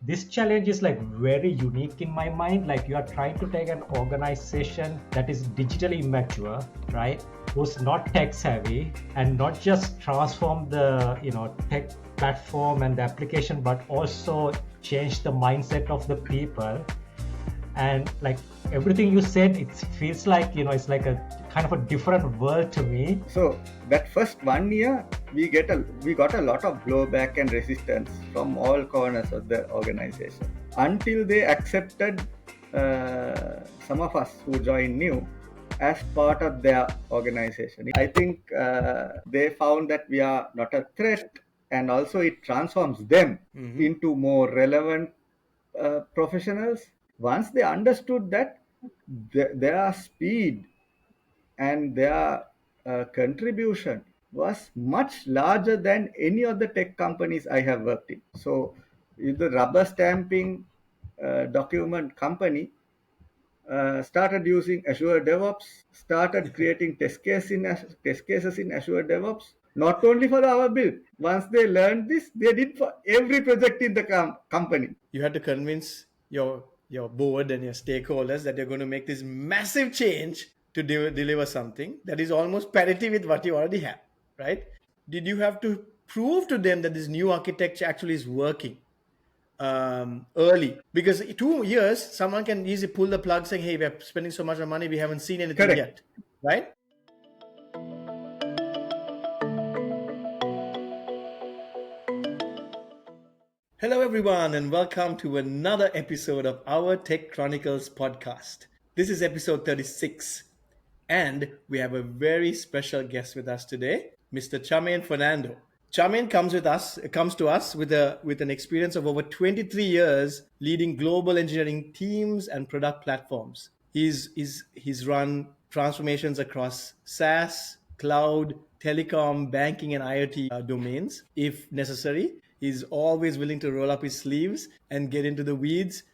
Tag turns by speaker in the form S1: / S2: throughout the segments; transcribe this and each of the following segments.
S1: this challenge is like very unique in my mind. Like you are trying to take an organization that is digitally immature, right, who's not tech savvy, and not just transform the tech platform and the application, but also change the mindset of the people. And like everything you said, it feels like it's like a kind of a different world to me.
S2: So that first 1 year, we got a lot of blowback and resistance from all corners of the organization until they accepted some of us who joined new as part of their organization. I think they found that we are not a threat, and also it transforms them into more relevant professionals. Once they understood that their speed and their contribution was much larger than any of the tech companies I have worked in. So, if the rubber stamping document company started using Azure DevOps, started creating test cases in Azure DevOps, not only for our build. Once they learned this, they did for every project in the company.
S3: You had to convince your board and your stakeholders that you're going to make this massive change to deliver something that is almost parity with what you already have, right? Did you have to prove to them that this new architecture actually is working early? Because 2 years, someone can easily pull the plug saying, hey, we're spending so much money, we haven't seen anything
S2: Correct.
S3: yet, right? Hello, everyone, and welcome to another episode of Our Tech Chronicles podcast. This is episode 36, and we have a very special guest with us today, Mr. Charmaine Fernando. Charmaine comes to us with an experience of over 23 years leading global engineering teams and product platforms. He's run transformations across SaaS, cloud, telecom, banking, and IoT domains, if necessary. He's always willing to roll up his sleeves and get into the weeds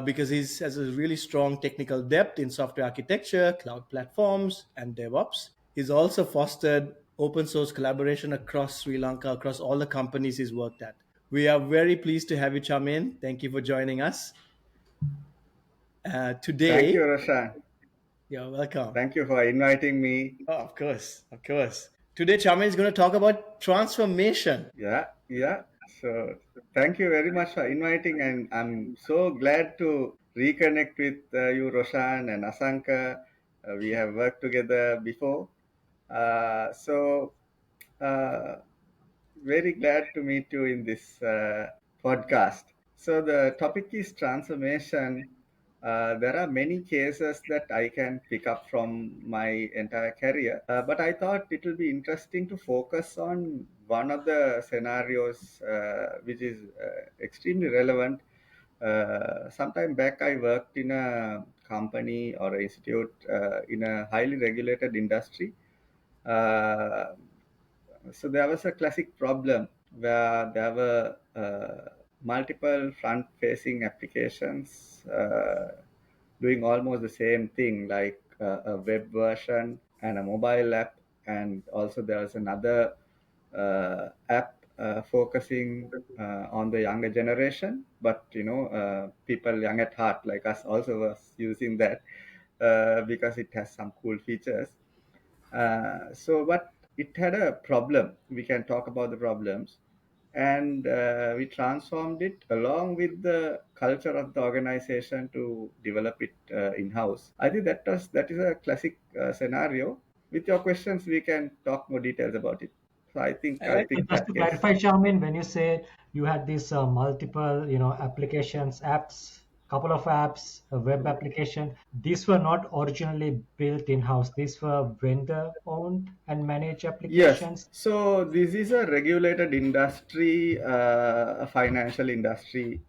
S3: because he has a really strong technical depth in software architecture, cloud platforms, and DevOps. He's also fostered open source collaboration across Sri Lanka, across all the companies he's worked at. We are very pleased to have you, Charmaine. Thank you for joining us. Today,
S2: Thank you, Roshan.
S3: You're welcome.
S2: Thank you for inviting me.
S3: Oh, of course. Today, Charmaine is going to talk about transformation.
S2: Yeah. So thank you very much for inviting, and I'm so glad to reconnect with you, Roshan and Asanka. We have worked together before. So very glad to meet you in this podcast. So the topic is transformation. There are many cases that I can pick up from my entire career, but I thought it will be interesting to focus on one of the scenarios which is extremely relevant. Sometime back, I worked in a company or an institute in a highly regulated industry. Uh, so there was a classic problem where there were multiple front-facing applications doing almost the same thing, like a web version and a mobile app, and also there was another app focusing on the younger generation. But people young at heart like us also was using that because it has some cool features. But it had a problem. We can talk about the problems, and we transformed it along with the culture of the organization to develop it in-house. I think that is a classic scenario. With your questions, we can talk more details about it. So I think I'll
S1: So
S2: pick
S1: just
S2: that
S1: to
S2: case.
S1: clarify, Charmin, when you say you had these multiple, applications, apps, couple of apps, a web application, these were not originally built in-house. These were vendor-owned and managed
S2: Yes.
S1: applications.
S2: So this is a regulated industry, a financial industry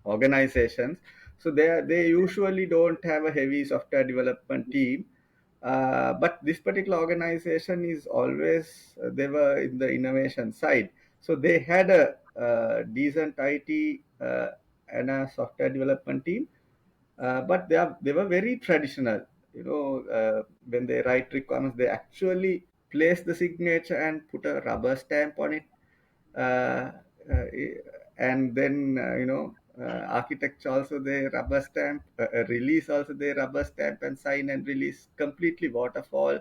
S2: organizations. So they usually don't have a heavy software development team. But this particular organization is always they were in the innovation side. So they had a decent IT and a software development team, but they were very traditional. When they write requirements, they actually place the signature and put a rubber stamp on it. Uh, uh, and then architecture also they rubber stamp, a release also they rubber stamp and sign and release, completely waterfall.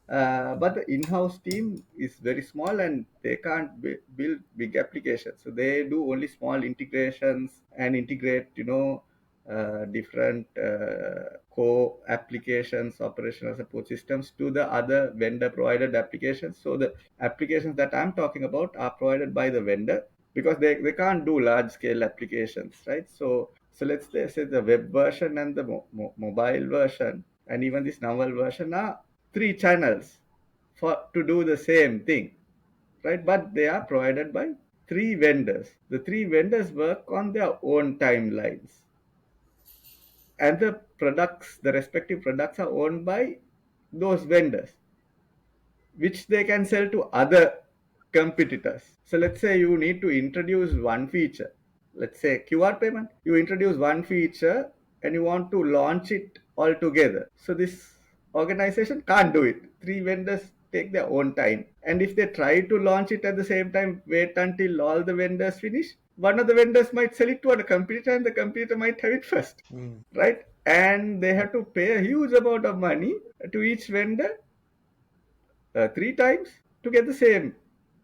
S2: But the in-house team is very small and they can't build big applications. So they do only small integrations and integrate, different core applications, operational support systems to the other vendor provided applications. So the applications that I'm talking about are provided by the vendor because they can't do large scale applications, right? So let's say the web version and the mobile version and even this novel version are three channels for to do the same thing, right? But they are provided by three vendors. The three vendors work on their own timelines, and the respective products are owned by those vendors, which they can sell to other competitors. So let's say you need to introduce one feature, let's say QR payment. You introduce one feature and you want to launch it all together. So this organization can't do it. Three vendors take their own time. And if they try to launch it at the same time, wait until all the vendors finish, one of the vendors might sell it to a competitor and the competitor might have it first, right? And they have to pay a huge amount of money to each vendor three times to get the same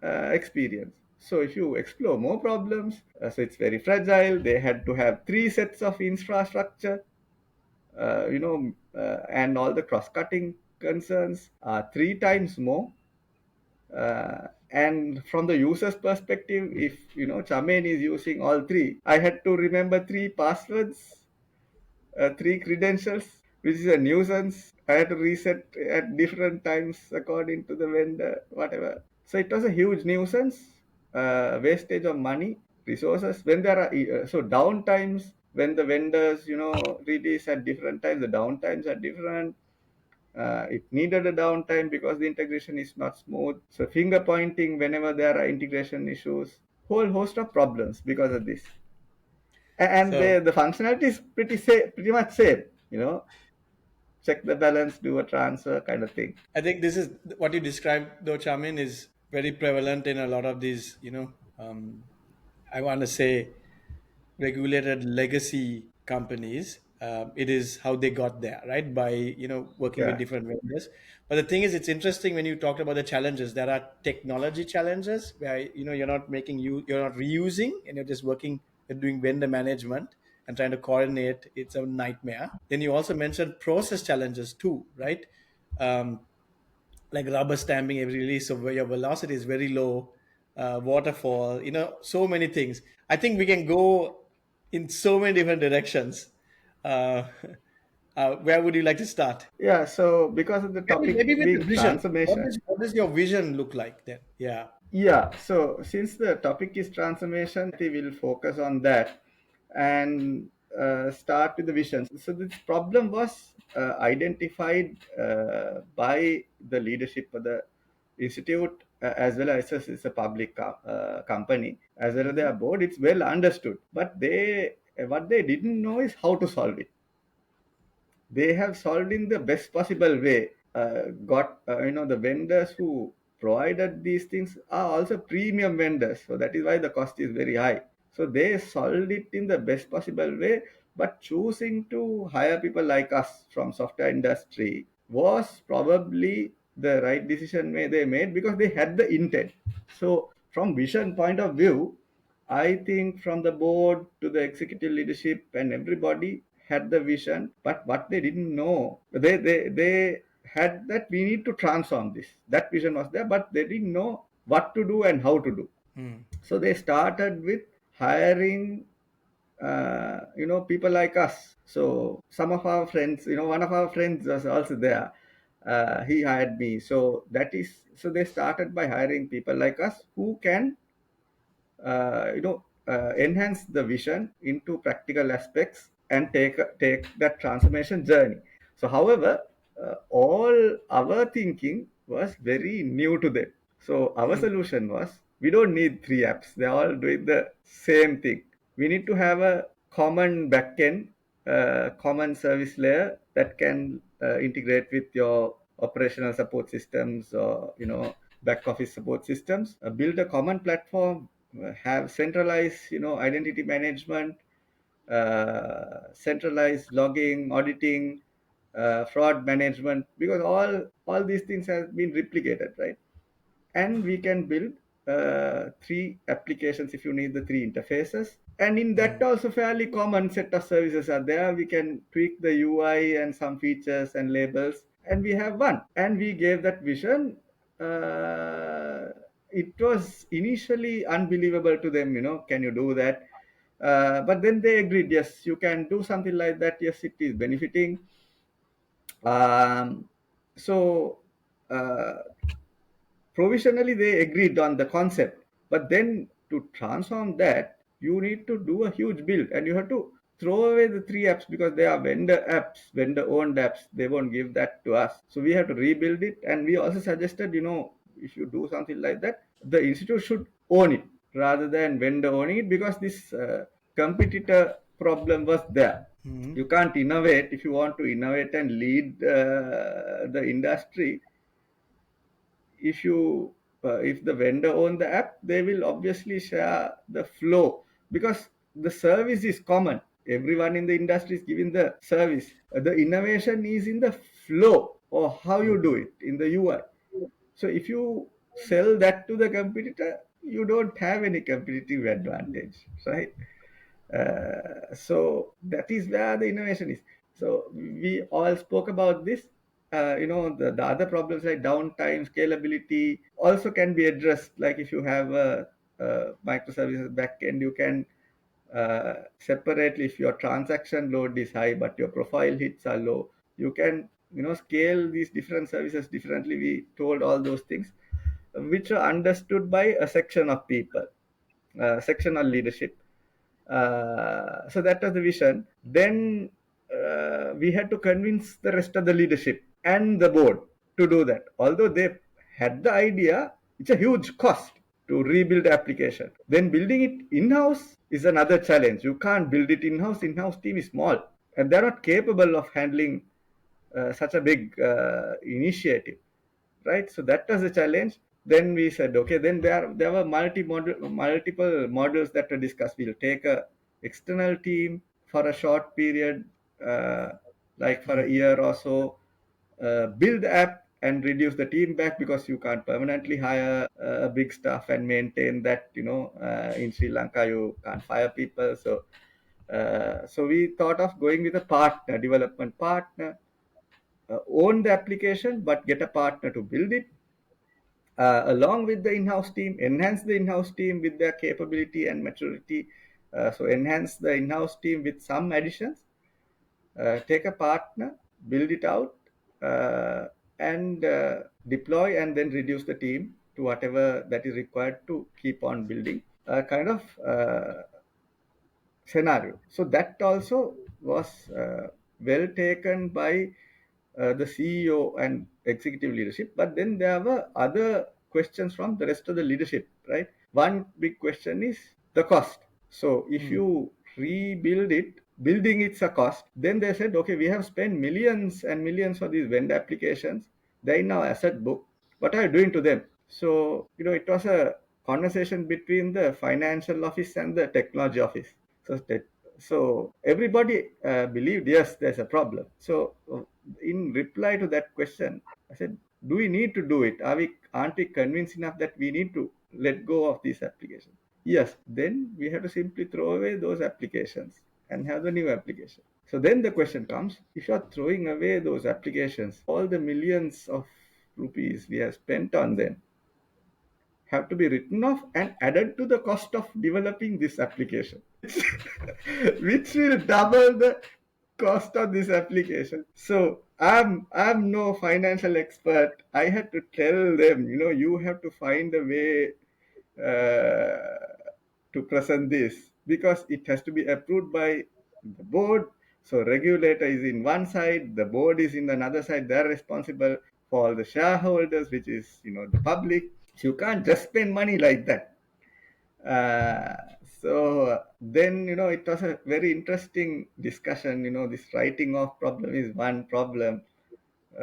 S2: experience. So if you explore more problems, so it's very fragile. They had to have three sets of infrastructure, and all the cross-cutting concerns are three times more. And from the user's perspective, if Chamen is using all three, I had to remember three passwords, three credentials, which is a nuisance. I had to reset at different times according to the vendor, whatever. So it was a huge nuisance, wastage of money, resources. When there are so downtimes, when the vendors, release at different times, the downtimes are different. It needed a downtime because the integration is not smooth. So finger pointing whenever there are integration issues, whole host of problems because of this. And
S3: So
S2: the functionality is pretty much same. Check the balance, do a transfer kind of thing.
S3: I think this is what you described, though, Chamin, is very prevalent in a lot of these, I want to say regulated legacy companies. It is how they got there, right? By working with
S2: Yeah.
S3: different vendors. But the thing is, it's interesting when you talked about the challenges. There are technology challenges where you're not reusing, and you're just working, you're doing vendor management and trying to coordinate. It's a nightmare. Then you also mentioned process challenges too, right? Um, like rubber stamping every release, so where your velocity is very low, waterfall, so many things. I think we can go in so many different directions. uh, where would you like to start?
S2: Yeah. So because of the topic
S3: Maybe with the
S2: being
S3: vision,
S2: transformation,
S3: what does your vision look like then? Yeah.
S2: yeah. So since the topic is transformation, I will focus on that and start with the vision. So this problem was identified by the leadership of the institute, as well as it's a public company, as well as
S3: Hmm.
S2: their board. It's well understood, but they what they didn't know is how to solve it. They have solved in the best possible way. Got the vendors who provided these things are also premium vendors, so that is why the cost is very high. So they solved it in the best possible way, but choosing to hire people like us from software industry was probably the right decision they made because they had the intent. So from vision point of view, I think from the board to the executive leadership and everybody had the vision, but what they didn't know, they had that we need to transform this. That vision was there, but they didn't know what to do and how to do.
S3: Hmm.
S2: So they started with hiring, people like us. So some of our friends, one of our friends was also there. He hired me. So they started by hiring people like us who can enhance the vision into practical aspects and take that transformation journey. So however, all our thinking was very new to them. So our
S3: Hmm.
S2: solution was we don't need three apps, they're all doing the same thing. We need to have a common backend, common service layer that can integrate with your operational support systems or back office support systems. Build a common platform have centralized, identity management, centralized logging, auditing, fraud management, because all these things have been replicated, right? And we can build three applications if you need the three interfaces. And in that also fairly common set of services are there. We can tweak the UI and some features and labels, and we have one. And we gave that vision. It was initially unbelievable to them, can you do that? But then they agreed, yes, you can do something like that. Yes, it is benefiting. Um, so uh, provisionally they agreed on the concept, but then to transform that you need to do a huge build, and you have to throw away the three apps because they are vendor apps, vendor owned apps. They won't give that to us, so we have to rebuild it. And we also suggested, if you do something like that, the institute should own it rather than vendor owning it, because this competitor problem was there.
S3: Mm-hmm.
S2: You can't innovate. If you want to innovate and lead the industry, if you if the vendor own the app, they will obviously share the flow, because the service is common. Everyone in the industry is giving the service. The innovation is in the flow, or how you do it in the UI. So if you sell that to the competitor, you don't have any competitive advantage, right? So that is where the innovation is. So we all spoke about this. The other problems like downtime, scalability also can be addressed. Like if you have a microservices backend, you can separately, if your transaction load is high but your profile hits are low, you can scale these different services differently. We told all those things, which are understood by a section of people, sectional leadership. So that was the vision. Then we had to convince the rest of the leadership and the board to do that. Although they had the idea, it's a huge cost to rebuild the application. Then building it in-house is another challenge. You can't build it in-house. In-house team is small, and they're not capable of handling such a big initiative, right? So that was a challenge. Then we said, okay, then there were multiple models that were discussed. We'll take a external team for a short period, uh, like for a year or so, build the app and reduce the team back, because you can't permanently hire a big staff and maintain that. In Sri Lanka you can't fire people. So we thought of going with a partner, development partner, own the application but get a partner to build it, along with the in-house team, enhance the in-house team with their capability and maturity. So enhance the in-house team with some additions, take a partner, build it out, and deploy, and then reduce the team to whatever that is required to keep on building kind of scenario. So that also was well taken by the CEO and executive leadership. But then there were other questions from the rest of the leadership, right? One big question is the cost. So if you rebuild it, building it's a cost. Then they said, okay, we have spent millions and millions for these vendor applications. They're in our asset book. What are you doing to them? So, it was a conversation between the financial office and the technology office. So everybody believed, yes, there's a problem. So in reply to that question, I said, do we need to do it? Aren't we convinced enough that we need to let go of these applications? Yes, then we have to simply throw away those applications and have the new application. So then the question comes, if you are throwing away those applications, all the millions of rupees we have spent on them have to be written off and added to the cost of developing this application, which will double the cost of this application. So I'm no financial expert. I had to tell them, you have to find a way to present this, because it has to be approved by the board. So regulator is in one side, the board is in another side. They're responsible for all the shareholders, which is the public. So you can't just spend money like that. Uh, so then, it was a very interesting discussion. This writing off problem is one problem.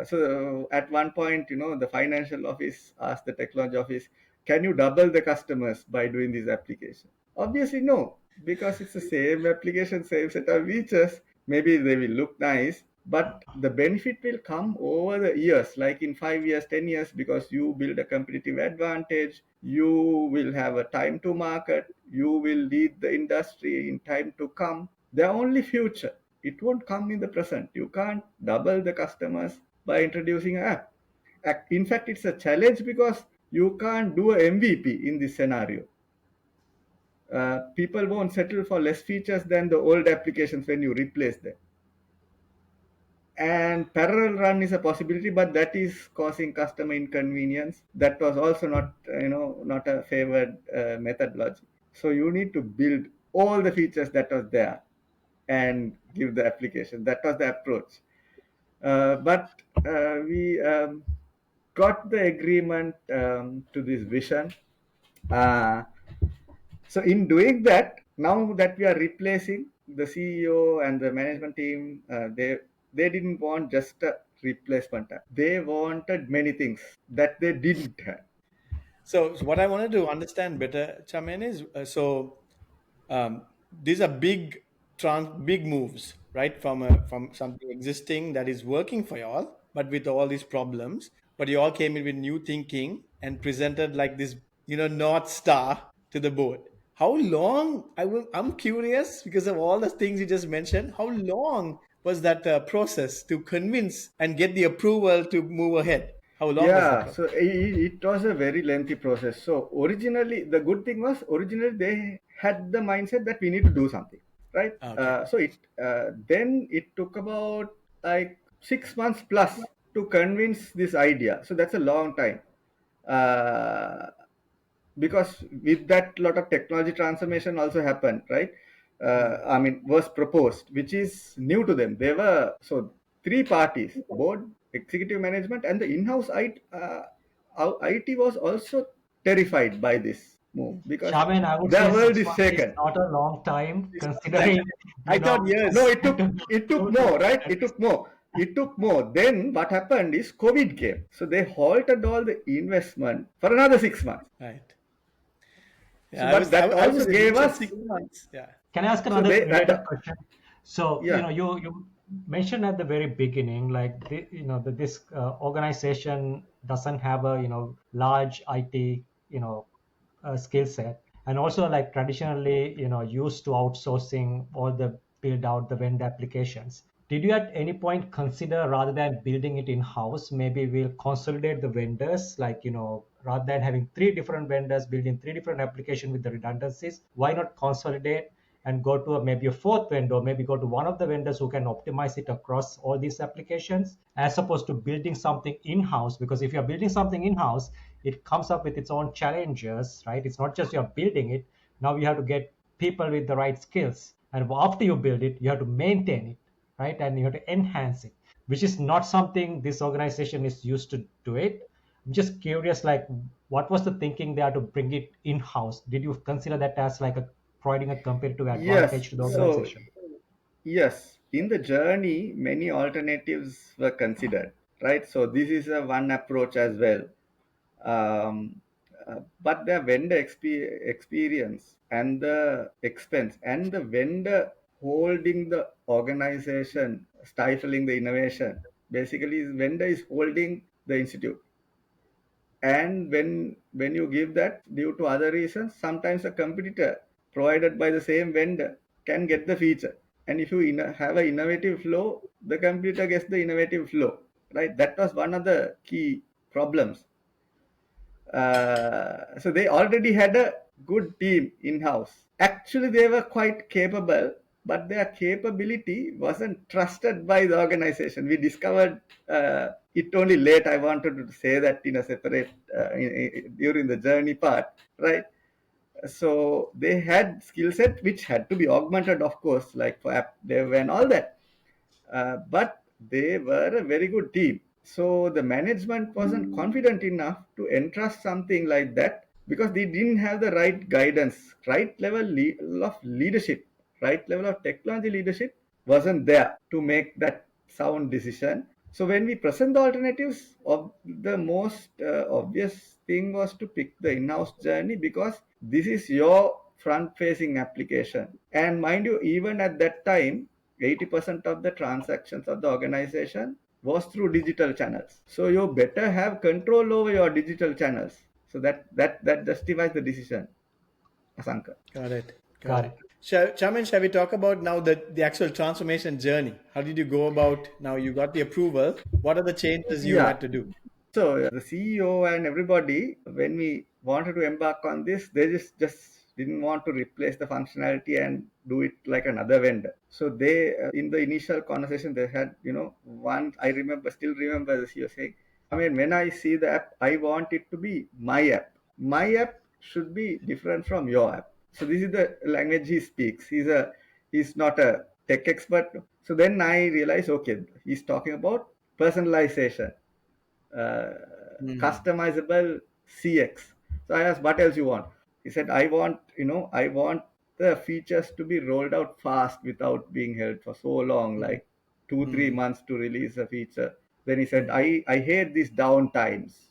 S2: So at one point, the financial office asked the technology office, can you double the customers by doing this application? Obviously, no, because it's the same application, same set of features. Maybe they will look nice, but the benefit will come over the years, like in 5 years, 10 years, because you build a competitive advantage. You will have a time to market. You will lead the industry in time to come. They're only future. It won't come in the present. You can't double the customers by introducing an app. In fact, it's a challenge because you can't do a MVP in this scenario. People won't settle for less features than the old applications when you replace them. And parallel run is a possibility, but that is causing customer inconvenience. That was also not a favored methodology. So you need to build all the features that was there and give the application. That was the approach. But we got the agreement to this vision. Uh, so in doing that, now that we are replacing the CEO and the management team, they didn't want just a replacement. They wanted many things that they didn't have.
S3: So what I wanted to understand better, Chaman, is these are big moves, right? From something existing that is working for y'all, but with all these problems. But you all came in with new thinking and presented like this, North Star to the board. How long? I'm curious because of all the things you just mentioned. How long was that process to convince and get the approval to move ahead? How long was that
S2: Yeah,
S3: process?
S2: so it was a very lengthy process. So originally, the good thing was originally they had the mindset that we need to do something, right?
S3: Okay.
S2: Then it took about like 6 months plus to convince this idea. So that's a long time. Uh, because with that lot of technology transformation also happened, right?
S3: Mm.
S2: I mean, was proposed, which is new to them. They were so three parties: board, executive management, and the in-house IT was also terrified by this move because
S1: Shaman, I would
S2: their
S1: say
S2: world
S1: six
S2: is
S1: months is
S2: shaken.
S1: not a long time
S3: I,
S1: considering,
S3: I
S1: you
S3: thought
S1: know,
S2: No,
S3: yes.
S2: it took more, right? It took more. It took more. Then what happened is COVID came, so they halted all the investment for another 6 months.
S3: Right.
S2: So,
S3: Yeah,
S2: but that
S3: I
S2: also
S3: was you
S2: gave
S3: mentioned
S2: us
S3: 6 months. Yeah.
S1: Can I ask
S2: so
S1: another
S2: they
S1: related question? So,
S2: yeah.
S1: you mentioned at the very beginning, like, that this organization doesn't have a, large IT, skill set, and also like traditionally, used to outsourcing all the build out the vendor applications. Did you at any point consider rather than building it in house, maybe we'll consolidate the vendors, like, rather than having three different vendors building three different applications with the redundancies, why not consolidate and go to maybe a fourth vendor, maybe go to one of the vendors who can optimize it across all these applications, as opposed to building something in-house? Because if you're building something in-house, it comes up with its own challenges, right? It's not just you're building it. Now you have to get people with the right skills. And after you build it, you have to maintain it, right? And you have to enhance it, which is not something this organization is used to do it. I'm just curious, like, what was the thinking there to bring it in-house? Did you consider that as like a providing a competitive
S2: Yes.
S1: advantage to the
S2: So
S1: organization?
S2: yes, in the journey, many alternatives were considered, right? So this is a one approach as well. But the vendor experience and the expense and the vendor holding the organization, stifling the innovation. Basically, vendor is holding the institute. And when you give that due to other reasons, sometimes a competitor provided by the same vendor can get the feature. And if you have an innovative flow, the competitor gets the innovative flow, right? That was one of the key problems. So they already had a good team in house. Actually, they were quite capable, but their capability wasn't trusted by the organization. We discovered it only late. I wanted to say that in a separate during the journey part, right? So they had skill set which had to be augmented, of course, like for app dev and all that. But they were a very good team. So the management wasn't confident enough to entrust something like that because they didn't have the right guidance, right level of leadership, right level of technology leadership wasn't there to make that sound decision. So when we present the alternatives, the most obvious thing was to pick the in-house journey, because this is your front-facing application. And mind you, even at that time, 80% of the transactions of the organization was through digital channels. So you better have control over your digital channels. So that justifies the decision, Asanka.
S3: Got it. Got
S1: Got
S3: it.
S1: it.
S3: Chairman, shall we talk about now the actual transformation journey? How did you go about? Now you got the approval. What are the changes you
S2: Yeah.
S3: had to do?
S2: So the CEO and everybody, when we wanted to embark on this, they just didn't want to replace the functionality and do it like another vendor. So they, in the initial conversation, they had, one, I remember, still remember the CEO saying, I mean, when I see the app, I want it to be my app. My app should be different from your app. So this is the language he speaks. He's not a tech expert. So then I realized, okay, he's talking about personalization, uh,
S3: Hmm.
S2: customizable CX. So I asked, what else you want? He said, I want the features to be rolled out fast without being held for so long,
S3: Hmm.
S2: like 2, 3
S3: Hmm.
S2: months to release a feature. Then he said,
S3: Hmm.
S2: I hate these down times,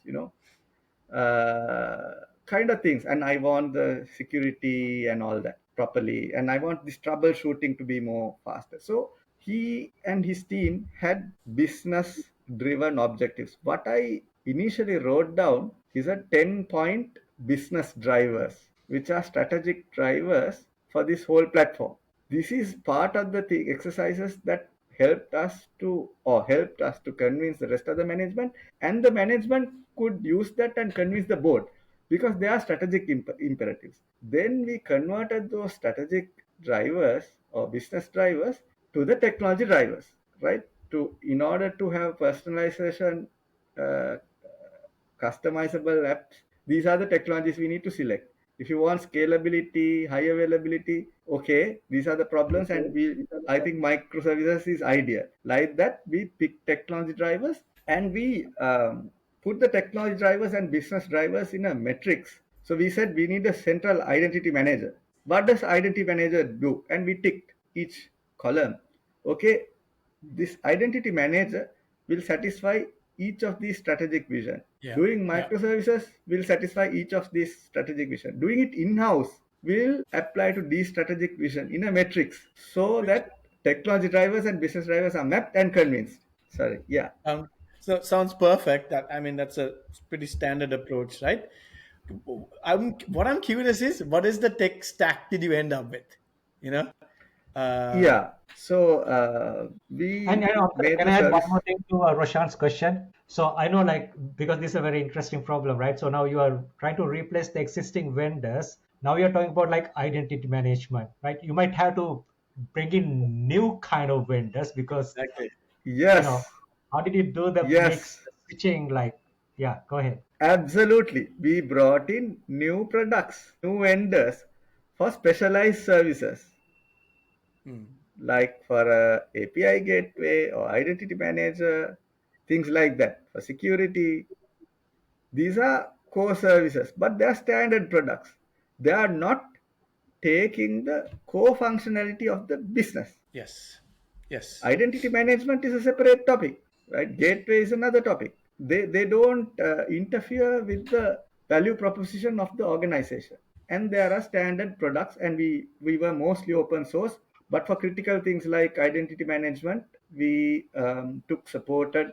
S2: kind of things. And I want the security and all that properly. And I want this troubleshooting to be more faster. So he and his team had business driven objectives. What I initially wrote down is a 10-point business drivers, which are strategic drivers for this whole platform. This is part of the exercises that helped us to convince the rest of the management, and the management could use that and convince the board, because they are strategic imperatives. Then we converted those strategic drivers or business drivers to the technology drivers, right? To In order to have personalization, uh, customizable apps, these are the technologies we need to select. If you want scalability, high availability, okay, these are the problems, and I think microservices is ideal. Like that, we pick technology drivers, and we put the technology drivers and business drivers in a matrix. So we said we need a central identity manager. What does identity manager do? And we ticked each column. Okay, this identity manager will satisfy each of these strategic vision.
S3: Yeah.
S2: Doing
S3: Yeah.
S2: microservices will satisfy each of these strategic vision. Doing it in-house will apply to these strategic vision in a matrix, so
S3: Which
S2: that technology drivers and business drivers are mapped and convinced. Sorry, yeah.
S3: so sounds perfect. I mean, that's a pretty standard approach, right? What I'm curious is, what is the tech stack did you end up with? You know, uh,
S2: Yeah. So
S1: And
S2: we
S1: also,
S2: made
S1: can
S2: the
S1: I add one
S2: service.
S1: more thing to Roshan's question? So I know, like, because this is a very interesting problem, right? So now you are trying to replace the existing vendors. Now you're talking about like identity management, right? You might have to bring in new kind of vendors because,
S3: exactly.
S1: you know,
S2: Yes,
S1: how did you do the mix,
S2: yes,
S1: the switching? Like, yeah, go ahead.
S2: absolutely. We brought in new products, new vendors for specialized services,
S3: Hmm.
S2: like for a API gateway or identity manager, things like that. For security, these are core services, but they are standard products. They are not taking the core functionality of the business.
S3: Yes. Yes.
S2: Identity management is a separate topic, right? Gateway is another topic. They don't interfere with the value proposition of the organization. And there are standard products, and we were mostly open source. But for critical things like identity management, we took supported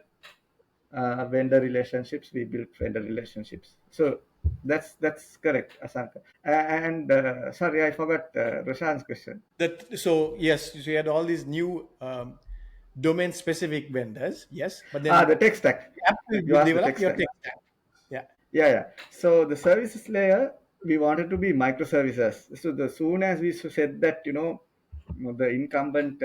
S2: vendor relationships. We built vendor relationships. So that's correct, Asanka. And sorry, I forgot Roshan's question.
S3: That so yes, so you had all these new domain specific vendors, yes, but then
S2: The tech stack.
S3: you have
S2: You
S3: to
S2: asked the
S3: develop
S2: tech
S3: your
S2: stack.
S3: tech stack. Yeah.
S2: Yeah, yeah. So the services layer, we wanted to be microservices. So the soon as we said that, the incumbent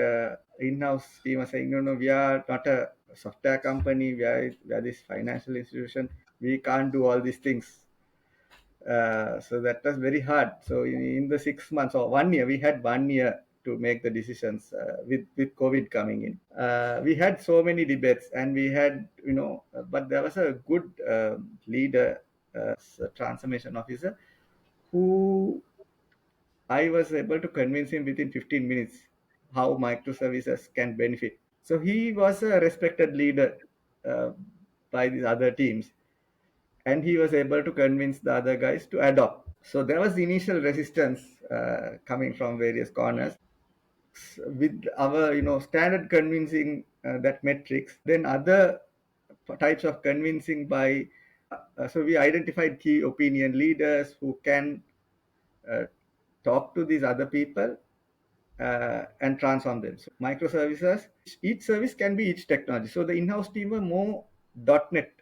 S2: in-house team was saying, we are not a software company. We are this financial institution. We can't do all these things. So that was very hard. So in the 6 months or 1 year, we had 1 year to make the decisions, with COVID coming in. We had so many debates, and we had, but there was a good leader, transformation officer, who I was able to convince him within 15 minutes how microservices can benefit. So he was a respected leader uh, by these other teams, and he was able to convince the other guys to adopt. So there was initial resistance coming from various corners. With our standard convincing that metrics, then other types of convincing by so we identified key opinion leaders who can uh, talk to these other people and transform them. So microservices, each service can be each technology. So the in-house team were more .NET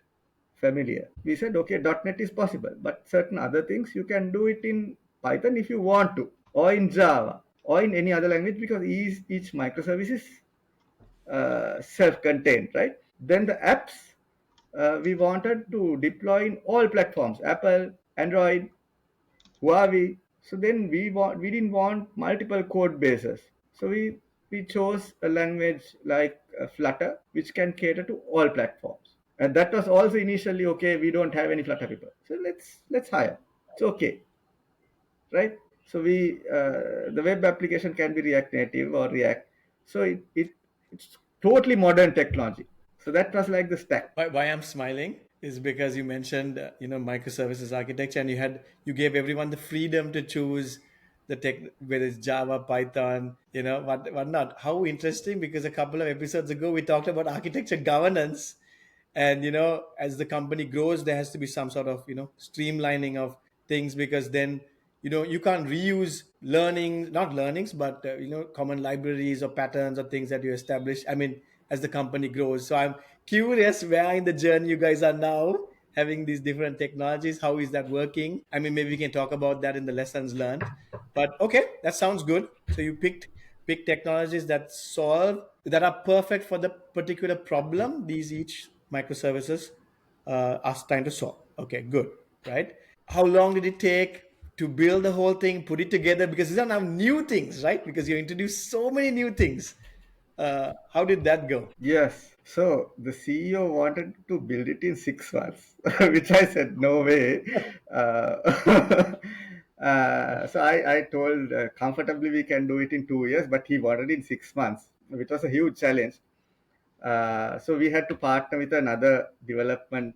S2: familiar. We said, okay, .NET is possible, but certain other things you can do it in Python if you want to, or in Java, or in any other language, because each microservice is self-contained, right? Then the apps we wanted to deploy in all platforms: Apple, Android, Huawei. So then we didn't want multiple code bases. So we chose a language like Flutter, which can cater to all platforms. And that was also initially okay. We don't have any Flutter people, so let's hire. It's okay, right? So the web application can be React Native or React. So it's totally modern technology. So that was like the stack.
S3: Why I'm smiling is because you mentioned microservices architecture, and you gave everyone the freedom to choose the tech, whether it's Java, Python, what not. How interesting! Because a couple of episodes ago we talked about architecture governance, and as the company grows, there has to be some sort of streamlining of things, because then you can't reuse learning not learnings, but common libraries or patterns or things that you establish, I mean, as the company grows. So I'm curious where in the journey you guys are now, having these different technologies. How is that working? I mean, maybe we can talk about that in the lessons learned. But okay, that sounds good. So you pick technologies that are perfect for the particular problem these each microservices are trying to solve. Okay, good, right? How long did it take to build the whole thing, put it together? Because these are now new things, right? Because you introduced so many new things. How did that go?
S2: Yes. So the CEO wanted to build it in 6 months, which I said, no way. Uh, so I told comfortably we can do it in 2 years, but he wanted in 6 months, which was a huge challenge. So we had to partner with another development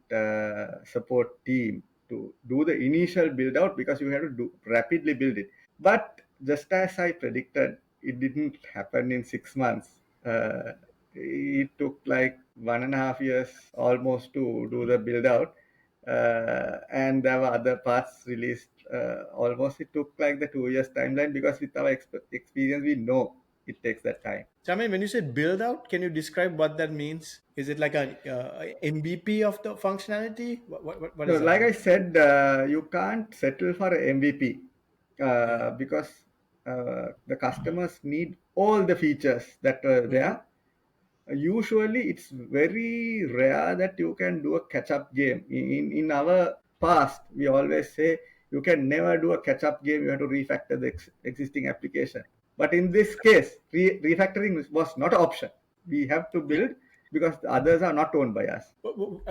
S2: support team to do the initial build out, because you had to rapidly build it. But just as I predicted, it didn't happen in 6 months. It took like 1.5 years almost to do the build out. And there were other parts released. Almost it took like the 2 years timeline, because with our experience, we know it takes that time.
S3: So, I mean, when you say build out, can you describe what that means? Is it like a MVP of the functionality? What
S2: No,
S3: does that
S2: like
S3: mean?
S2: I said, you can't settle for a MVP
S3: Yeah.
S2: because the customers need all the features that are
S3: Mhm.
S2: there. Usually, it's very rare that you can do a catch-up game. In our past, we always say you can never do a catch-up game. You have to refactor the existing application. But in this case, refactoring was not an option. We have to
S3: Yeah.
S2: build because the others are not owned by us.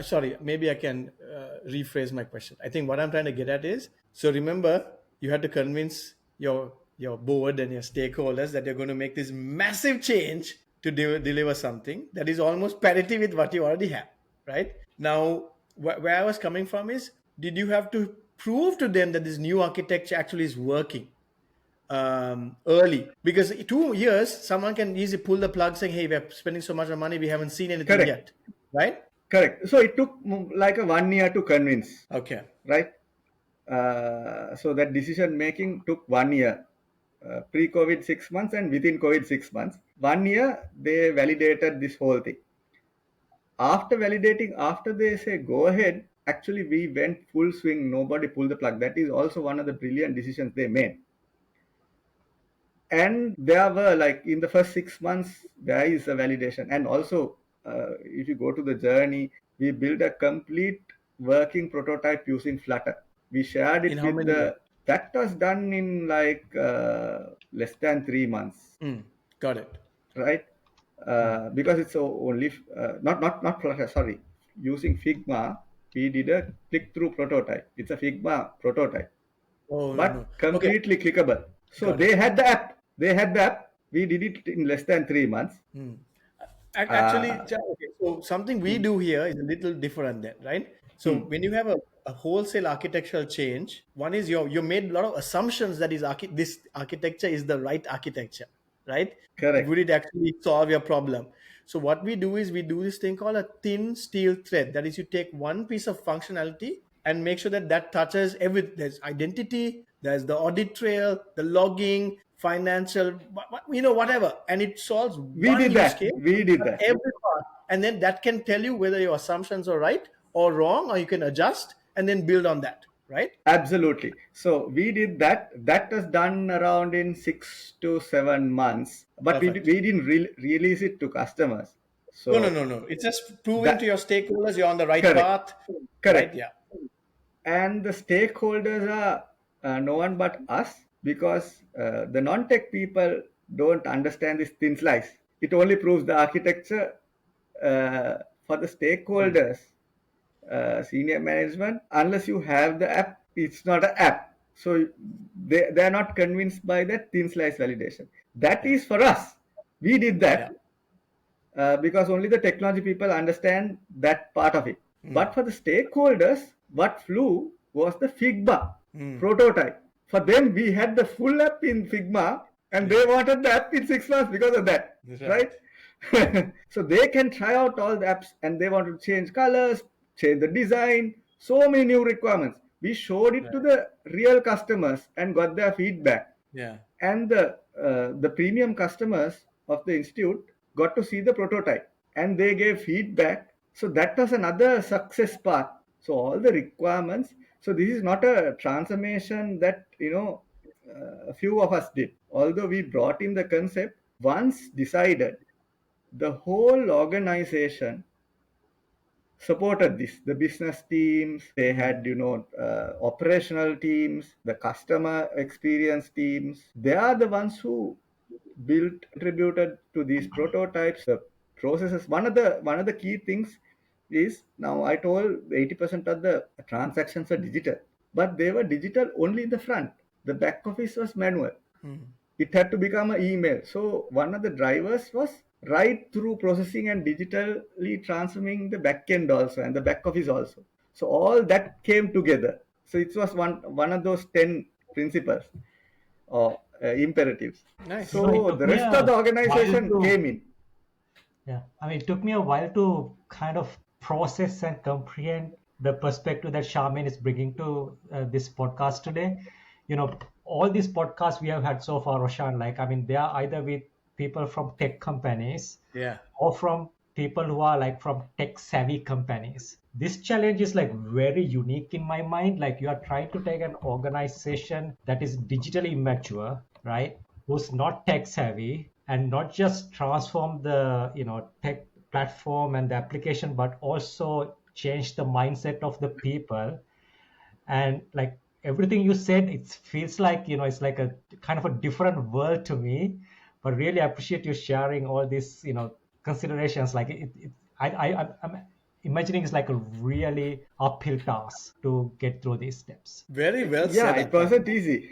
S3: Sorry, maybe I can rephrase my question. I think what I'm trying to get at is, so remember, you had to convince your board and your stakeholders that you're going to make this massive change to deliver something that is almost parity with what you already have, right? Now, where I was coming from is, did you have to prove to them that this new architecture actually is working early? Because 2 years, someone can easily pull the plug saying, hey, we're spending so much money, we haven't seen anything
S2: Correct.
S3: yet, right?
S2: Correct. So it took like a 1 year to convince,
S3: Okay.
S2: right? So that decision making took 1 year. Pre-COVID 6 months and within COVID 6 months. 1 year they validated this whole thing. After validating, after they say go ahead, actually we went full swing. Nobody pulled the plug. That is also one of the brilliant decisions they made. And there were, like, in the first 6 months there is a validation, and also if you go to the journey, we built a complete working prototype using Flutter. We shared
S3: In
S2: it
S3: how
S2: with
S3: many years?
S2: that was done in like less than 3 months,
S3: Got it.
S2: right? Because it's only not Flutter, sorry, using Figma. We did a click through prototype. It's a Figma prototype,
S3: Oh, no,
S2: but
S3: no. Okay,
S2: completely clickable. So
S3: got it.
S2: they had the app. They had the app. We did it in less than 3 months.
S3: Actually,
S2: Uh,
S3: okay, so something we
S2: mm,
S3: do here is a little different then, right? So
S2: mm,
S3: when you have a wholesale architectural change, one is you made a lot of assumptions that this architecture is the right architecture, right? Would
S2: correct.
S3: it actually solve your problem? So what we do is we do this thing called a thin steel thread. That is, you take one piece of functionality and make sure that that touches every. There's identity, there's the audit trail, the logging, financial, whatever, and it solves
S2: We
S3: one
S2: did
S3: use
S2: that.
S3: case
S2: We did
S3: for
S2: that.
S3: every part, and then that can tell you whether your assumptions are right or wrong, or you can adjust and then build on that, right?
S2: Absolutely. So we did that. That was done around in 6 to 7 months, but
S3: Perfect.
S2: we didn't release it to customers.
S3: No, no,
S2: So
S3: no, no. It's just proving to
S2: that
S3: your stakeholders you're on the right
S2: correct,
S3: path, right?
S2: correct.
S3: Yeah,
S2: And the stakeholders are no one but us because the non-tech people don't understand this thin slice. It only proves the architecture for the stakeholders, senior management. Unless you have the app, it's not an app. So they are not convinced by that thin slice validation. That
S3: yeah,
S2: is for us. We did
S3: yeah.
S2: that because only the technology people understand that part of it.
S3: Mm,
S2: But for the stakeholders, what flew was the Figma
S3: mm,
S2: prototype. For them, we had the full app in Figma, and
S3: yeah,
S2: they wanted the app in 6 months because of that,
S3: that's
S2: right?
S3: right.
S2: So they can try out all the apps, and they want to change colors, change the design, so many new requirements. We showed it
S3: Right.
S2: to the real customers and got their feedback,
S3: Yeah,
S2: and the premium customers of the institute got to see the prototype and they gave feedback. So that was another success part. So all the requirements. So this is not a transformation that a few of us did. Although we brought in the concept, once decided, the whole organization supported this. The business teams, they had,
S3: mm,
S2: operational teams, the customer experience teams. They are the ones who built, contributed to these prototypes, the processes. One of the key things is, now I told 80% of the transactions are digital, but they were digital only in the front. The back office was manual.
S3: mm.
S2: It had to become an email. So one of the drivers was right through processing and digitally transforming the back end also and the back office also. So all that came together. So it was one of those 10 principles or imperatives.
S3: Nice.
S1: It
S2: So
S1: took
S2: the
S1: me
S2: rest of
S1: a
S2: the
S1: while
S2: organization
S1: to,
S2: came in.
S1: yeah, it took me a while to kind of process and comprehend the perspective that Charmaine is bringing to this podcast today. All these podcasts we have had so far, Roshan, they are either with people from tech companies
S3: Yeah.
S1: or from people who are like from tech savvy companies. This challenge is like very unique in my mind. Like you are trying to take an organization that is digitally immature, right? Who's not tech savvy and not just transform the, tech platform and the application, but also change the mindset of the people. And like everything you said, it feels like, it's like a kind of a different world to me. But really appreciate you sharing all these, considerations. Like I'm imagining it's like a really uphill task to get through these steps.
S3: Very well
S2: Yeah,
S3: said,
S2: it
S3: Athak.
S2: wasn't easy.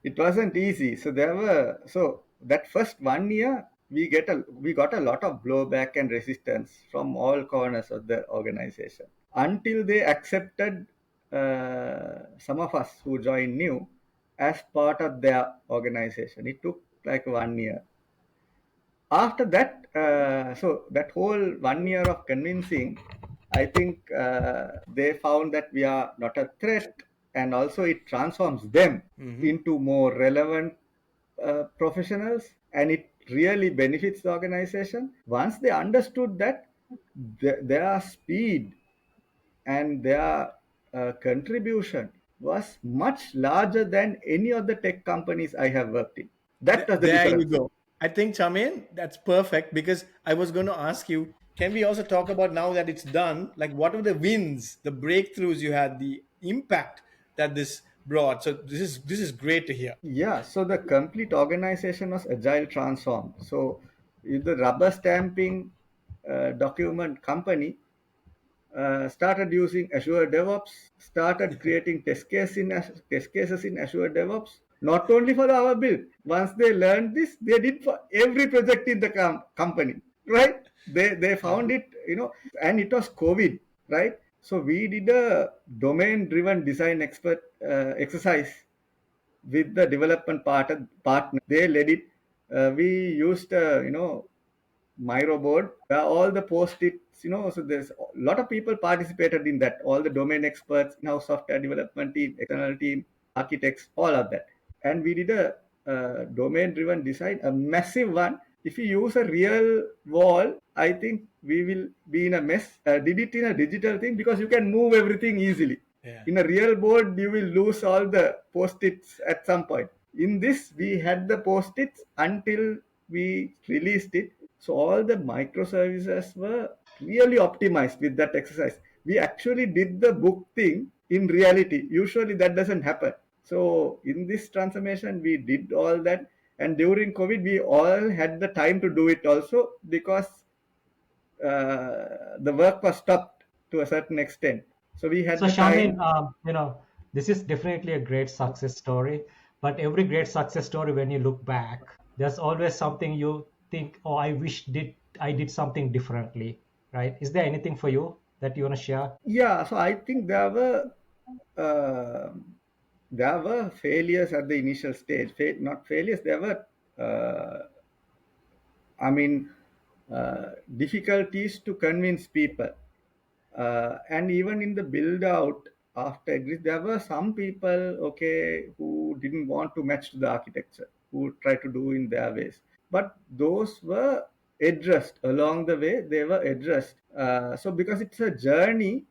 S2: It wasn't easy. So that first 1 year we got a lot of blowback and resistance from all corners of the organization until they accepted some of us who joined new as part of their organization. It took like 1 year. After that, so that whole 1 year of convincing, I think they found that we are not a threat, and also it transforms them
S3: Hmm.
S2: into more relevant professionals, and it really benefits the organization. Once they understood that their speed and their contribution was much larger than any of the tech companies I have worked in. That was the
S3: There you
S2: difference.
S3: go. I think, Charmaine, that's perfect because I was going to ask you, can we also talk about now that it's done, like what were the wins, the breakthroughs you had, the impact that this brought? So this is great to hear.
S2: Yeah, so the complete organization was agile transformed. So if the rubber stamping document company started using Azure DevOps, started creating test cases in Azure DevOps, Not only for our build. Once they learned this, they did for every project in the company, right? They
S3: Yeah.
S2: found it, and it was COVID, right? So we did a domain-driven design expert exercise with the development partner. They led it. We used, Miro board where all the post-its, so there's a lot of people participated in that. All the domain experts, in-house software development team, external team, architects, all of that. And we did a domain-driven design, a massive one. If you use a real wall, I think we will be in a mess. Did it in a digital thing because you can move everything easily.
S3: Yeah.
S2: In a real board, you will lose all the post-its at some point. In this, we had the post-its until we released it. So all the microservices were really optimized with that exercise. We actually did the book thing in reality. Usually that doesn't happen. So in this transformation, we did all that. And during COVID, we all had the time to do it also because the work was stopped to a certain extent. So we had
S1: So
S2: the
S1: Shamin,
S2: time.
S1: this is definitely a great success story. But every great success story, when you look back, there's always something you think, "Oh, I did something differently," right? Is there anything for you that you want to share?
S2: Yeah, so I think uh, there were failures at the initial stage. Not failures, there were, I mean, difficulties to convince people. And even in the build out after exit, there were some people, okay, who didn't want to match to the architecture, who tried to do in their ways. But those were addressed along the way. They were addressed. So because it's a journey,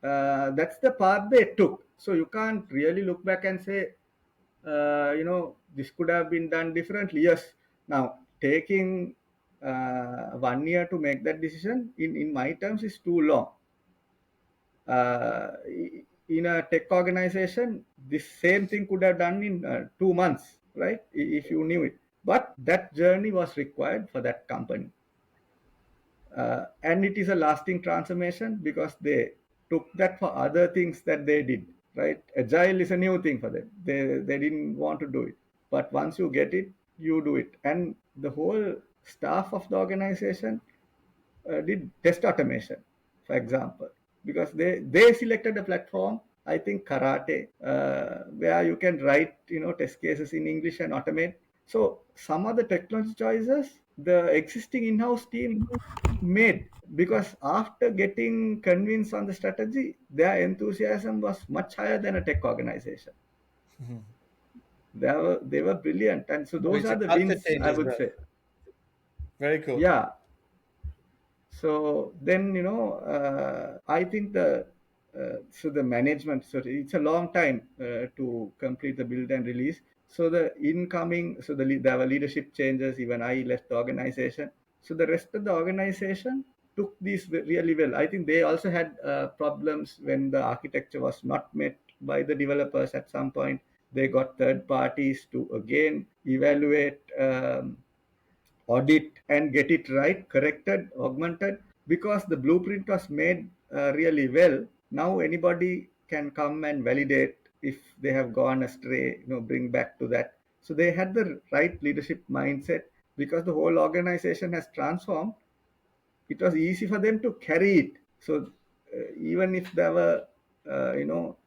S2: that's the path they took. So you can't really look back and say, this could have been done differently. Yes. Now, taking 1 year to make that decision, in my terms, is too long. uh, in a tech organization, this same thing could have done in 2 months, right? If you knew it. But that journey was required for that company. And it is a lasting transformation because they took that for other things that they did, right? Agile is a new thing for them. They didn't want to do it. But once you get it, you do it. And the whole staff of the organization did test automation, for example, because they selected a platform, I think Karate, where you can write test cases in English and automate. So some of the technology choices the existing in-house team made, because after getting convinced on the strategy, their enthusiasm was much higher than a tech organization.
S3: Mhm.
S2: They were brilliant, and so
S3: So
S2: those
S3: it's
S2: are
S3: a
S2: the
S3: culture
S2: wins,
S3: change
S2: I
S3: as
S2: would
S3: well.
S2: say.
S3: Very cool.
S2: Yeah. So then, I think so the management, so it's a long time to complete the build and release. So the incoming, so there were leadership changes. Even I left the organization. So the rest of the organization took this really well. I think they also had problems when the architecture was not met by the developers at some point. They got third parties to again evaluate. Audit and get it right, corrected, augmented, because the blueprint was made really well. Now anybody can come and validate if they have gone astray, bring back to that. So they had the right leadership mindset because the whole organization has transformed. It was easy for them to carry it. So even if there were,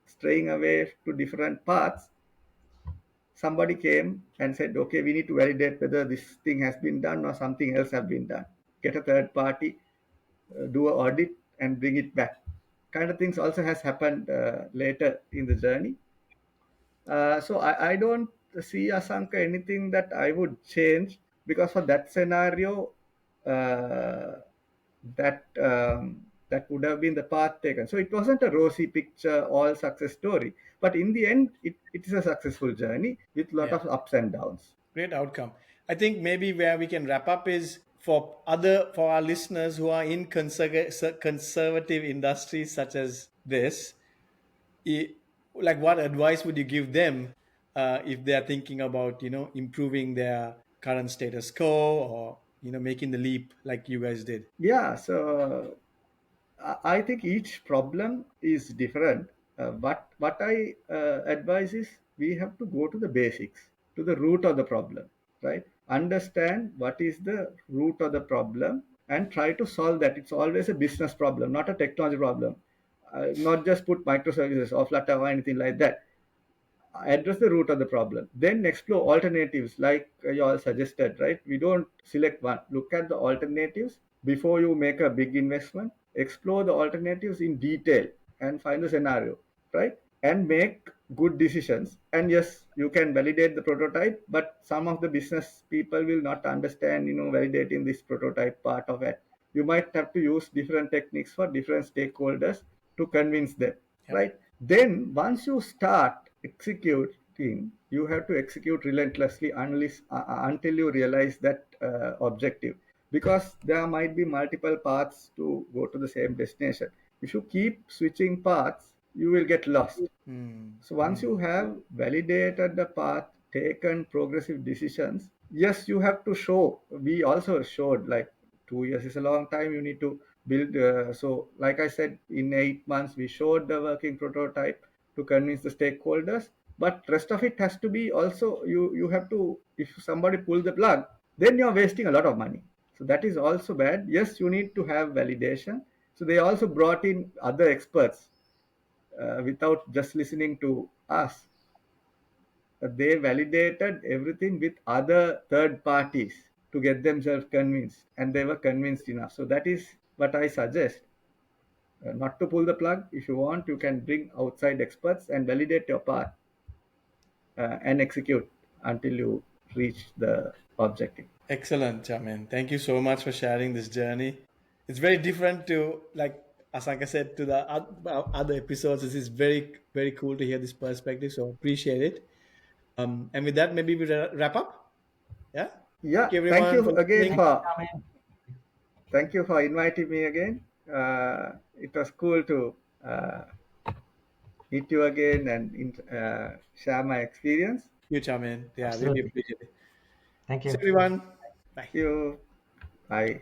S2: straying away to different paths, somebody came and said, okay, we need to validate whether this thing has been done or something else has been done. Get a third party, do an audit, and bring it back. Kind of things also has happened later in the journey. So I don't see, Asanka, anything that I would change, because for that scenario, uh, that would have been the path taken. So it wasn't a rosy picture, all success story. But in the end, it is a successful journey with a lot
S3: Yeah.
S2: of ups and downs.
S3: Great outcome. I think maybe where we can wrap up is for our listeners who are in conservative industries such as this, i- like what advice would you give them if they are thinking about improving their current status quo or making the leap like you guys did?
S2: Yeah, so I think each problem is different. What I advise is we have to go to the basics, to the root of the problem, right? Understand what is the root of the problem and try to solve that. It's always a business problem, not a technology problem. Not just put microservices or Flutter or anything like that. Address the root of the problem, then explore alternatives like you all suggested, right? We don't select one, look at the alternatives before you make a big investment. Explore the alternatives in detail and find the scenario, right? And make good decisions. And yes, you can validate the prototype, but some of the business people will not understand, validating this prototype part of it. You might have to use different techniques for different stakeholders to convince them,
S3: Yep.
S2: right? Then once you start executing, you have to execute relentlessly until you realize that objective, because there might be multiple paths to go to the same destination. If you keep switching paths, you will get lost.
S3: Mm,
S2: So once
S3: mm.
S2: you have validated the path, taken progressive decisions, yes, you have to show. We also showed, like, 2 years is a long time. You need to build. So, like I said, in 8 months, we showed the working prototype to convince the stakeholders. But rest of it has to be also, you have to. If somebody pull the plug, then you're wasting a lot of money. So that is also bad. Yes, you need to have validation. So they also brought in other experts without just listening to us. They validated everything with other third parties to get themselves convinced, and they were convinced enough. So that is what I suggest. Not to pull the plug. If you want, you can bring outside experts and validate your part and execute until you reach the objective.
S3: Excellent, Jamin. Thank you so much for sharing this journey. It's very different to, like Asanka said, to the other episodes. This is very, very cool to hear this perspective. So appreciate it. And with that, maybe we wrap up. Yeah. Thank
S2: Yeah,
S3: you
S2: thank
S3: everyone for
S2: you again
S3: listening.
S1: Thank you,
S2: for
S1: Shaman.
S2: thank you for inviting me again. It was cool to meet you again and share my experience.
S3: You, Jamin. Yeah, really
S1: Absolutely.
S3: appreciate it.
S1: Thank
S3: See
S1: you.
S3: everyone. Bye.
S2: Thank you. Bye.